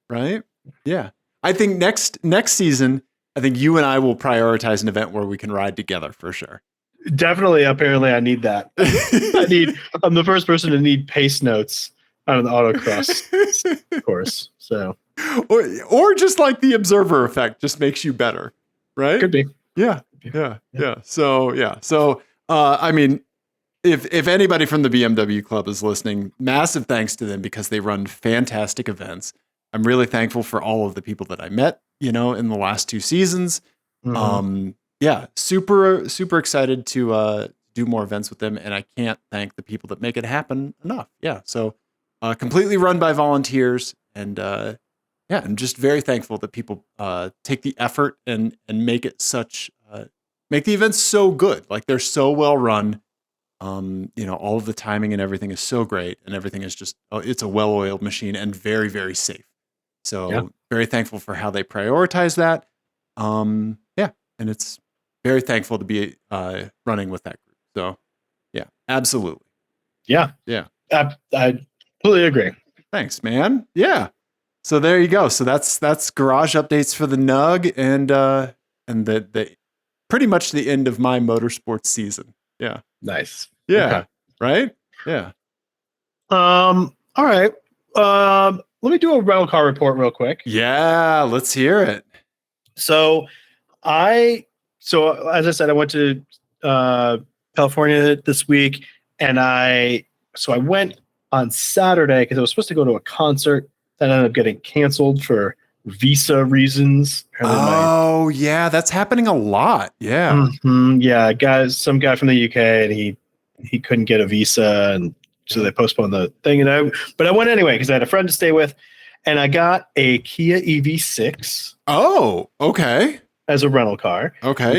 Right. Yeah. I think next season, I think you and I will prioritize an event where we can ride together for sure. Definitely. Apparently I need that. I'm the first person to need pace notes on the autocross course. So, or just like the observer effect just makes you better. Right. Could be. Yeah. So, I mean, if anybody from the BMW Club is listening, massive thanks to them because they run fantastic events. I'm really thankful for all of the people that I met, in the last 2 seasons. Super, super excited to do more events with them. And I can't thank the people that make it happen enough. Yeah. So completely run by volunteers. And I'm just very thankful that people take the effort and make it make the events so good. Like they're so well run. All of the timing and everything is so great, and everything is just, it's a well-oiled machine and very, very safe. So very thankful for how they prioritize that. And it's very thankful to be running with that group. So yeah, absolutely. Yeah. I completely agree. Thanks, man. Yeah. So there you go. So that's garage updates for the Nug and the pretty much the end of my motorsports season. Yeah. Nice. Yeah. Okay. Right. Yeah. All right. Let me do a rental car report real quick. Yeah. Let's hear it. So as I said, I went to California this week, and I went on Saturday because I was supposed to go to a concert that ended up getting canceled for visa reasons. Yeah, that's happening a lot. Yeah. Yeah, some guy from the UK, and he couldn't get a visa, and so they postponed the thing. But I went anyway because I had a friend to stay with, and I got a Kia EV6. Oh, okay. As a rental car. Okay,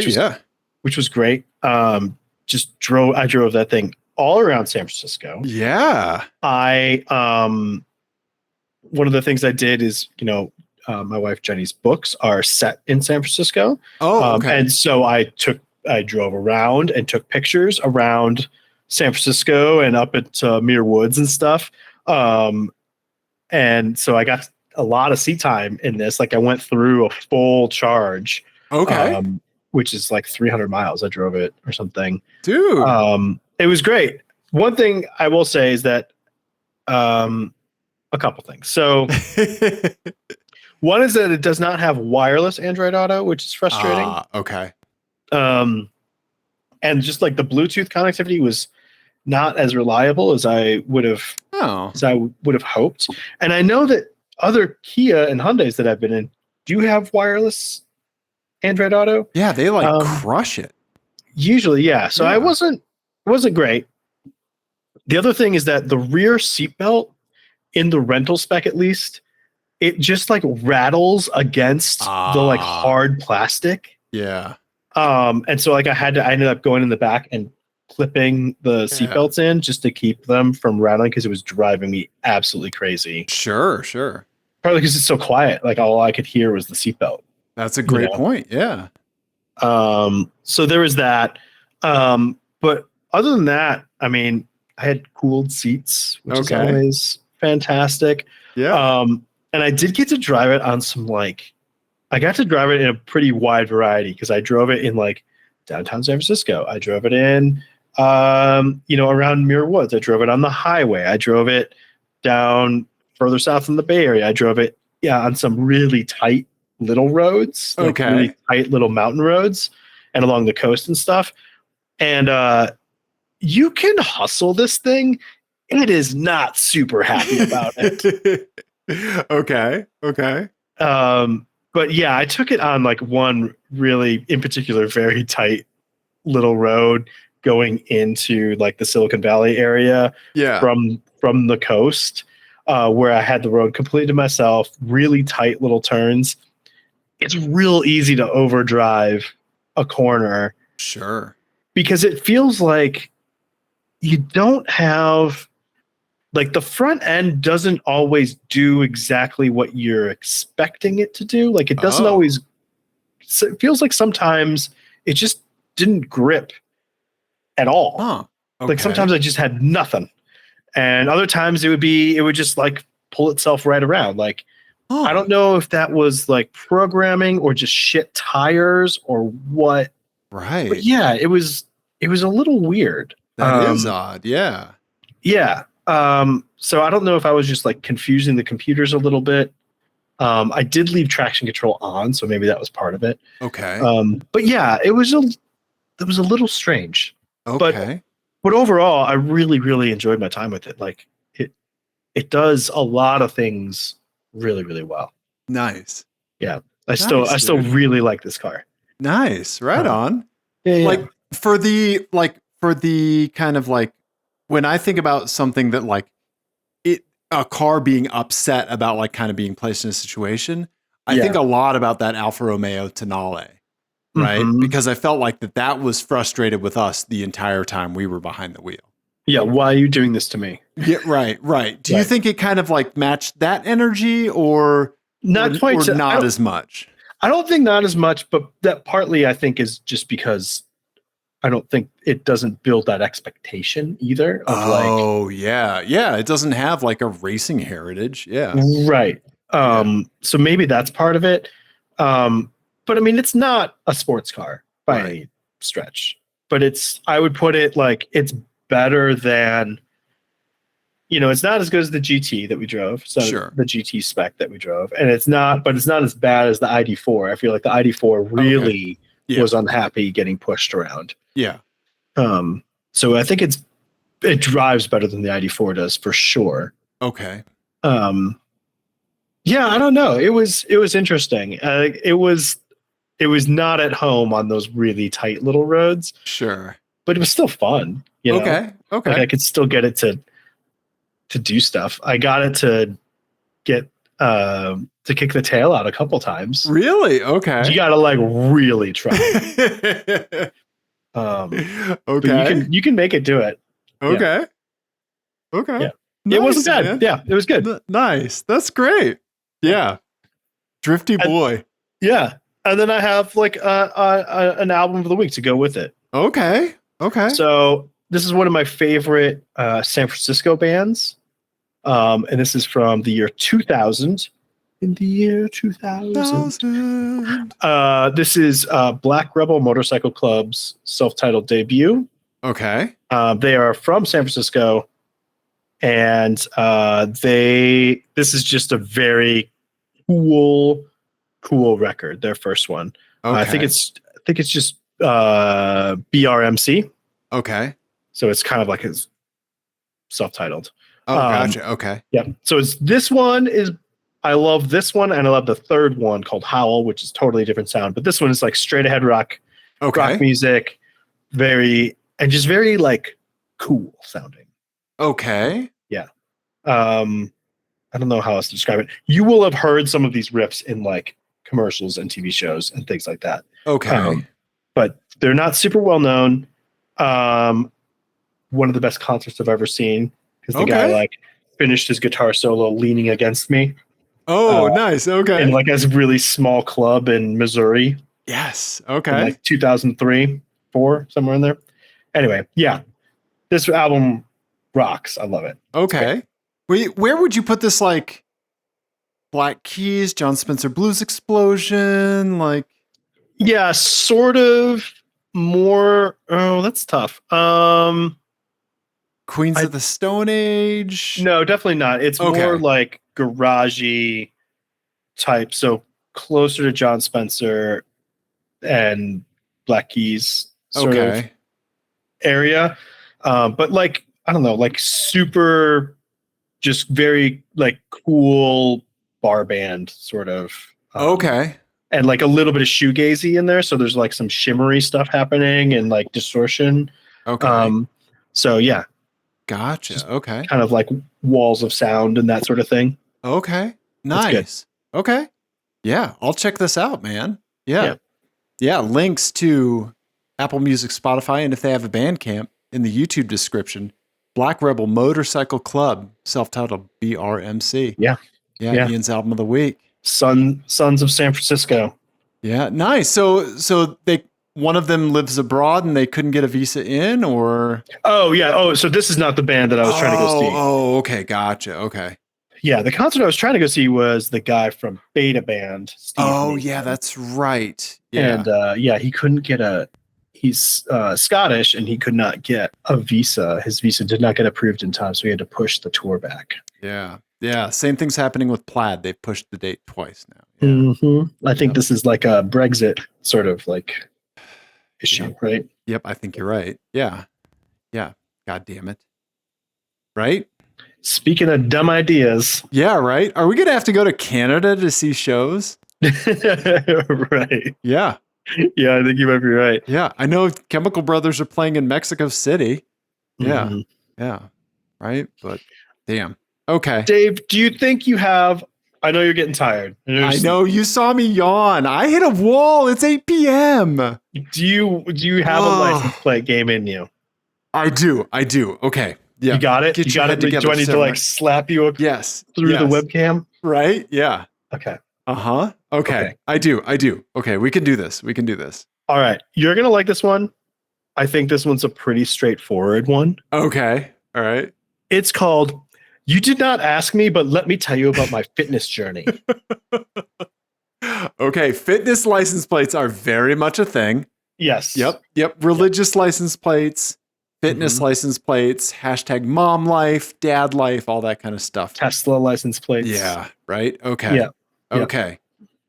which was great. I drove that thing all around San Francisco. Yeah. One of the things I did is, my wife Jenny's books are set in San Francisco. Oh, okay. And so I drove around and took pictures around San Francisco and up at Muir Woods and stuff. And so I got a lot of seat time in this. Like I went through a full charge. Okay. Which is like 300 miles. I drove it or something. Dude. It was great. One thing I will say is that A couple things. So one is that it does not have wireless Android Auto, which is frustrating. Okay. And just like the Bluetooth connectivity was not as reliable as I would have hoped. And I know that other Kia and Hyundais that I've been in do have wireless Android Auto. Yeah, they crush it. Usually, yeah. So it wasn't great. The other thing is that the rear seatbelt in the rental spec, at least, it just like rattles against the like hard plastic. Yeah. And so like I ended up going in the back and clipping the seatbelts in just to keep them from rattling because it was driving me absolutely crazy. Sure. Probably because it's so quiet. Like all I could hear was the seatbelt. That's a great point. Yeah. So there was that. But other than that, I mean, I had cooled seats, which is always fantastic. Yeah. And I did get to drive it on some I got to drive it in a pretty wide variety because I drove it in like downtown San Francisco. I drove it in, around Muir Woods. I drove it on the highway. I drove it down further south in the Bay Area. I drove it, on some really tight little roads, really tight little mountain roads and along the coast and stuff. And you can hustle this thing. It is not super happy about it. Okay. But yeah, I took it on like one really, in particular, very tight little road going into like the Silicon Valley area from the coast, where I had the road completely to myself, really tight little turns. It's real easy to overdrive a corner. Sure. Because it feels like you don't have, like the front end doesn't always do exactly what you're expecting it to do. Like it doesn't always, it feels like sometimes it just didn't grip at all. Like sometimes I just had nothing. And other times it would just like pull itself right around. Like, I don't know if that was like programming or just shit tires or what. Right. But yeah, it was a little weird. That is odd. Yeah. Yeah. So I don't know if I was just like confusing the computers a little bit. I did leave traction control on, so maybe that was part of it. Okay. But yeah, it was a little strange. Okay. But overall, I really, really enjoyed my time with it. Like it does a lot of things really, really well. Nice. Yeah. I still really like this car. Nice. Right on. Yeah. Like for the kind of like, when I think about something that like a car being upset about like kind of being placed in a situation, I think a lot about that Alfa Romeo Tonale, right? Mm-hmm. Because I felt like that was frustrated with us the entire time we were behind the wheel. Yeah. Why are you doing this to me? Yeah. Right. Do you think it kind of like matched that energy or not as much? I don't think not as much, but that partly I think is just because I don't think it doesn't build that expectation either. It doesn't have like a racing heritage. Yeah. Right. So maybe that's part of it. But I mean, it's not a sports car by any stretch, but I would put it like it's better than, it's not as good as the GT that we drove. So the GT spec that we drove, and it's not as bad as the ID4. I feel like the ID4 really was unhappy getting pushed around. Yeah. So I think it drives better than the ID4 does for sure. Okay. Yeah, I don't know. It was interesting. It was not at home on those really tight little roads. Sure. But it was still fun. Okay. Like I could still get it to do stuff. I got it to get to kick the tail out a couple times. Really? Okay. You got to like really try. Okay. You can make it do it. Okay. Yeah. Okay. Yeah. Nice, it wasn't bad. Man. Yeah, it was good. Nice. That's great. Yeah. Drifty boy. Yeah. And then I have like an album of the week to go with it. Okay. So this is one of my favorite San Francisco bands. And this is from the year 2000. In the year 2000. This is Black Rebel Motorcycle Club's self-titled debut. Okay. They are from San Francisco. and this is just a very cool record. Their first one. Okay. I think it's just B.R.M.C. Okay. So it's kind of like his self-titled. Oh, gotcha. Okay. Yeah. So I love this one, and I love the third one called Howl, which is totally different sound. But this one is like straight ahead rock music, very like cool sounding. Okay. Yeah. I don't know how else to describe it. You will have heard some of these riffs in like commercials and TV shows and things like that. Okay. But they're not super well known. One of the best concerts I've ever seen, because the guy like finished his guitar solo leaning against me. Oh, nice. Okay. In like a really small club in Missouri. Yes. Okay. In like 2003, 4, somewhere in there. Anyway, yeah. This album rocks. I love it. Okay. Where would you put this, like Black Keys, John Spencer Blues Explosion? Like, yeah, sort of more. Oh, that's tough. Queens of the Stone Age? No, definitely not. It's more like garagey type. So closer to John Spencer and Black Keys sort of area. But like, I don't know, like super, just very like cool bar band sort of. And like a little bit of shoegazy in there. So there's like some shimmery stuff happening and like distortion. So yeah. Gotcha. Just okay. Kind of like walls of sound and that sort of thing. Okay. Nice. Okay. Yeah. I'll check this out, man. Yeah. Links to Apple Music, Spotify, and if they have a Bandcamp in the YouTube description. Black Rebel Motorcycle Club, self-titled B.R.M.C. Yeah. Ian's album of the week. Sons of San Francisco. Yeah. Nice. So one of them lives abroad and they couldn't get a visa in, or? Oh, yeah. Oh, so this is not the band that I was trying to go see. Oh, okay. Gotcha. Okay. Yeah, the concert I was trying to go see was the guy from Beta Band. Steve yeah, that's right. Yeah. And he couldn't get he's Scottish and he could not get a visa. His visa did not get approved in time, so he had to push the tour back. Yeah. Yeah. Same thing's happening with Plaid. They've pushed the date twice now. Yeah. I think this is like a Brexit sort of like issue, right? Yep, I think you're right. Yeah. Yeah. God damn it. Right? Speaking of dumb ideas. Yeah, right. Are we going to have to go to Canada to see shows? Right. Yeah. Yeah, I think you might be right. Yeah. I know Chemical Brothers are playing in Mexico City. Yeah. Yeah. Right. But damn. Okay. Dave, do you think you have, I know you're getting tired. I know you saw me yawn. I hit a wall. It's 8 p.m. Do you have a license plate game in you? I do. Okay. Yeah. You got it? Get your head together. Do I need to like slap you through the webcam? Right? Yeah. Okay. Uh-huh. Okay. I do. Okay, we can do this. All right. You're going to like this one. I think this one's a pretty straightforward one. Okay. All right. It's called You Did Not Ask Me, but Let Me Tell You About My Fitness Journey. Okay. Fitness license plates are very much a thing. Yes. Yep. Religious license plates. Fitness license plates, hashtag mom life, dad life, all that kind of stuff. Tesla license plates. Yeah. Right. Okay. Yeah. Okay.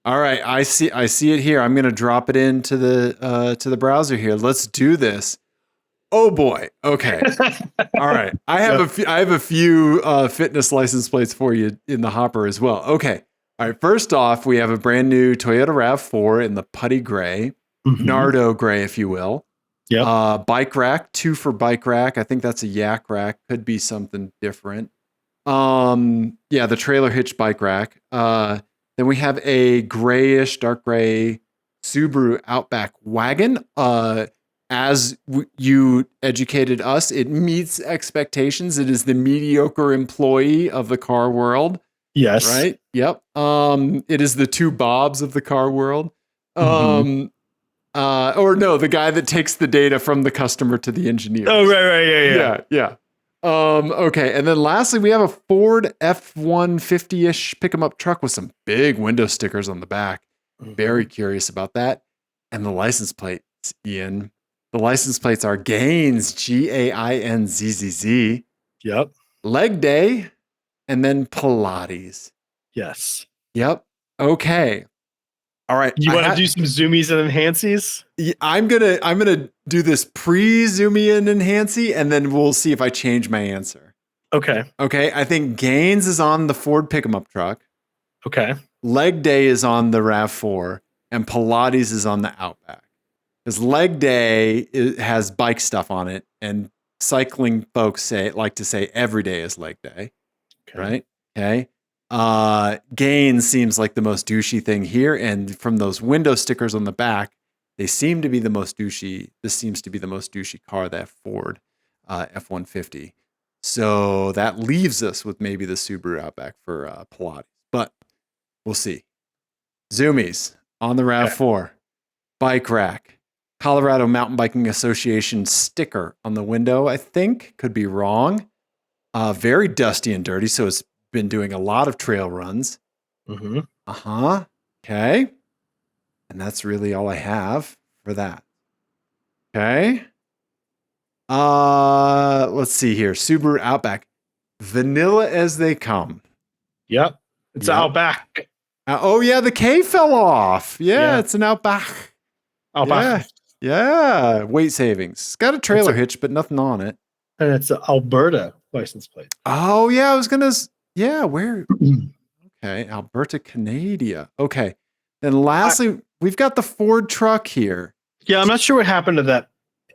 All right. I see it here. I'm going to drop it into the browser here. Let's do this. Oh boy. Okay. All right. I have a few fitness license plates for you in the hopper as well. Okay. All right. First off, we have a brand new Toyota RAV4 in the putty gray, Nardo gray, if you will. Yeah. Bike rack, 2 for bike rack. I think that's a yak rack. Could be something different. The trailer hitch bike rack. Then we have a grayish, dark gray Subaru Outback wagon. As you educated us, it meets expectations. It is the mediocre employee of the car world. Yes. Right? Yep. It is the 2 Bobs of the car world. The guy that takes the data from the customer to the engineer. Oh, right. Yeah. Okay. And then lastly, we have a Ford F-150-ish pick-em-up truck with some big window stickers on the back. Very curious about that. And the license plates, Ian. The license plates are Gaines, Gainzz. Yep. leg day, and then Pilates. Yes. Yep. Okay. All right. You want to do some zoomies and enhancies? I'm gonna do this pre-zoomy and enhancy, and then we'll see if I change my answer. Okay. Okay. I think Gaines is on the Ford pickup truck. Okay. Leg day is on the RAV4, and Pilates is on the Outback. Because leg day has bike stuff on it, and cycling folks like to say every day is leg day. Okay. Right? Okay. Gaines seems like the most douchey thing here, and from those window stickers on the back, they seem to be the most douchey. This seems to be the most douchey car, that Ford F-150. So that leaves us with maybe the Subaru Outback for Pilates, but we'll see. Zoomies on the RAV4, bike rack, Colorado Mountain Biking Association sticker on the window. I think, could be wrong. Very dusty and dirty, so it's been doing a lot of trail runs. Mm-hmm. Okay. And that's really all I have for that. Okay. Let's see here. Subaru Outback. Vanilla as they come. Yep. It's Outback. Oh, yeah. The K fell off. Yeah. It's an Outback. Outback. Yeah. Weight savings. It's got a trailer hitch, but nothing on it. And it's an Alberta license plate. Oh, yeah. I was going to... Yeah, where? Okay, Alberta, Canada. Okay. Then lastly, we've got the Ford truck here. Yeah, I'm not sure what happened to that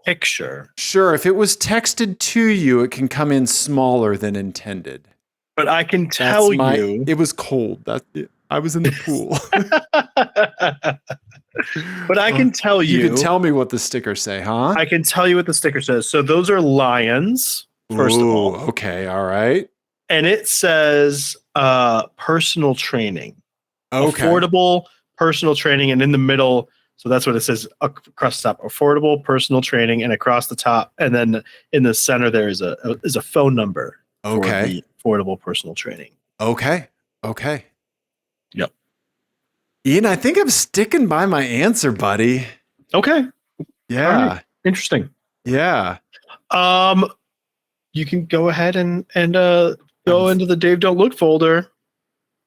picture. Sure, if it was texted to you, it can come in smaller than intended. But I can tell you... It was cold. I was in the pool. But I can tell you... You can tell me what the stickers say, huh? I can tell you what the sticker says. So those are lions, first of all. Okay, all right. And it says personal training. Okay. Affordable personal training. And in the middle, so that's what it says across the top. Affordable personal training, and across the top. And then in the center there is a phone number for the affordable personal training. Okay. Okay. Yep. Ian, I think I'm sticking by my answer, buddy. Okay. Yeah. Right. Interesting. Yeah. You can go ahead and go into the Dave Don't Look folder.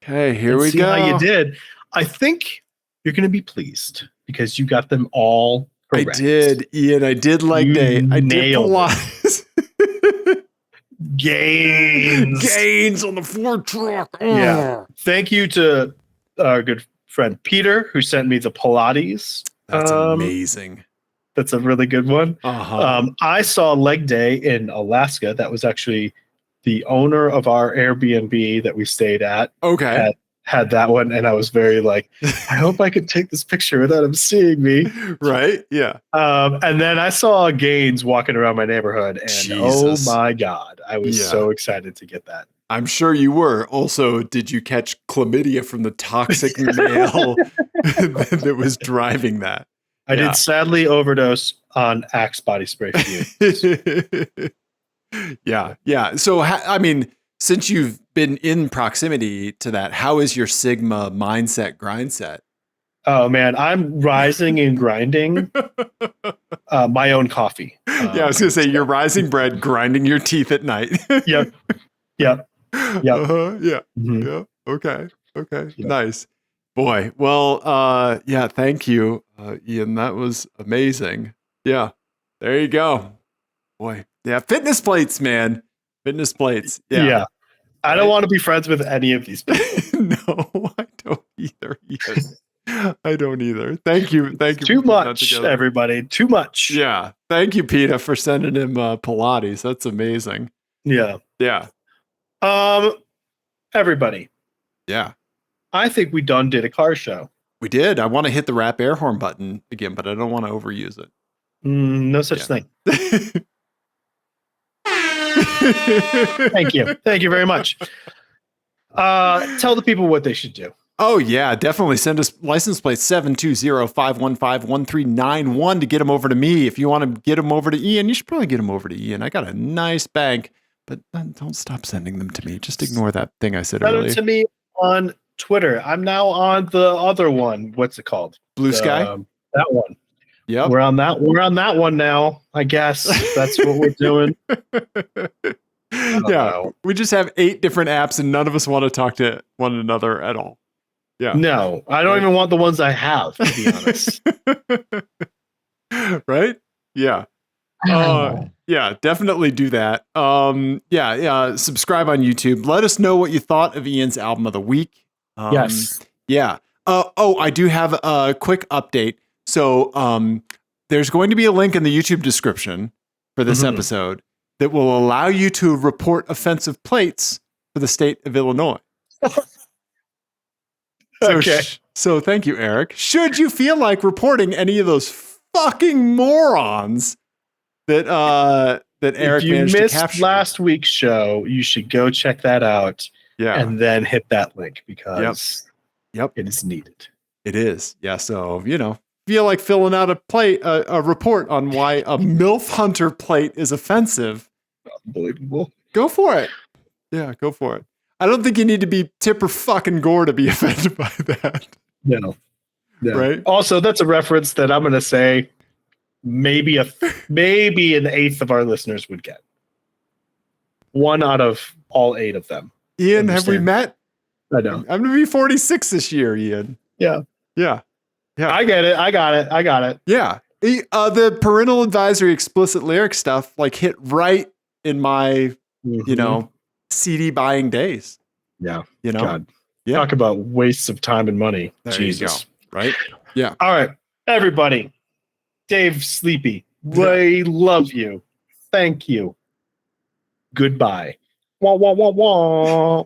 Okay, here we see go. How you did. I think you're going to be pleased because you got them all correct. I did, Ian. I did leg day. I did Pilates. Gains on the Ford truck. Oh. Yeah. Thank you to our good friend Peter, who sent me the Pilates. That's amazing. That's a really good one. I saw leg day in Alaska. That was actually the owner of our Airbnb that we stayed at. Okay. Had that one, and I was very like, I hope I could take this picture without him seeing me. Right? Yeah. And then I saw Gaines walking around my neighborhood, and Jesus. Oh my God, I was so excited to get that. I'm sure you were. Also, did you catch chlamydia from the toxic male that was driving that? I did sadly overdose on Axe body spray fumes. Yeah. So, I mean, since you've been in proximity to that, how is your Sigma mindset grind set? Oh, man, I'm rising and grinding my own coffee. I was going to say, you're rising bread, grinding your teeth at night. Yep. Yeah. Mm-hmm. Yeah. Okay. Yep. Nice. Boy. Well, thank you, Ian. That was amazing. Yeah. There you go. Boy. Yeah. Fitness plates, man. Fitness plates. Yeah. I don't want to be friends with any of these people. No, I don't either. I don't either. Thank you. Too much, everybody. Too much. Yeah. Thank you, Peter, for sending him Pilates. That's amazing. Yeah. Yeah. Everybody. Yeah. I think we did a car show. We did. I want to hit the wrap air horn button again, but I don't want to overuse it. No such thing. Thank you. Thank you very much. Tell the people what they should do. Oh, yeah, definitely send us license plate 720-515-1391 to get them over to me. If you want to get them over to Ian, you should probably get them over to Ian. I got a nice bank, but don't stop sending them to me. Just ignore that thing I said earlier. Send them to me on Twitter. I'm now on the other one. What's it called? Blue Sky? That one. Yeah, we're on that one now. I guess that's what we're doing. know. We just have 8 different apps and none of us want to talk to one another at all. Yeah. No, I don't even want the ones I have, to be honest. Right? Yeah. Yeah, definitely do that. Subscribe on YouTube. Let us know what you thought of Ian's album of the week. Yes. Yeah. I do have a quick update. So there's going to be a link in the YouTube description for this episode that will allow you to report offensive plates for the state of Illinois. Okay. So thank you, Eric. Should you feel like reporting any of those fucking morons that Eric managed to capture? If you missed last week's show, you should go check that out. Yeah. And then hit that link because it is needed. It is. Yeah. So, feel like filling out a report on why a MILF Hunter plate is offensive. Unbelievable. Go for it. Yeah, go for it. I don't think you need to be Tipper fucking Gore to be offended by that. No. Right? Also, that's a reference that I'm going to say maybe an 1/8 of our listeners would get. 1 out of all 8 of them. Ian, have we met? I know. I'm going to be 46 this year, Ian. Yeah. I get it. I got it. Yeah. The parental advisory explicit lyric stuff hit right in my, CD buying days. Yeah. God. Yeah. Talk about wastes of time and money. There Jesus. You go. Right? Yeah. All right. Everybody. Dave Sleepy. I love you. Thank you. Goodbye. Wah, wah, wah, wah.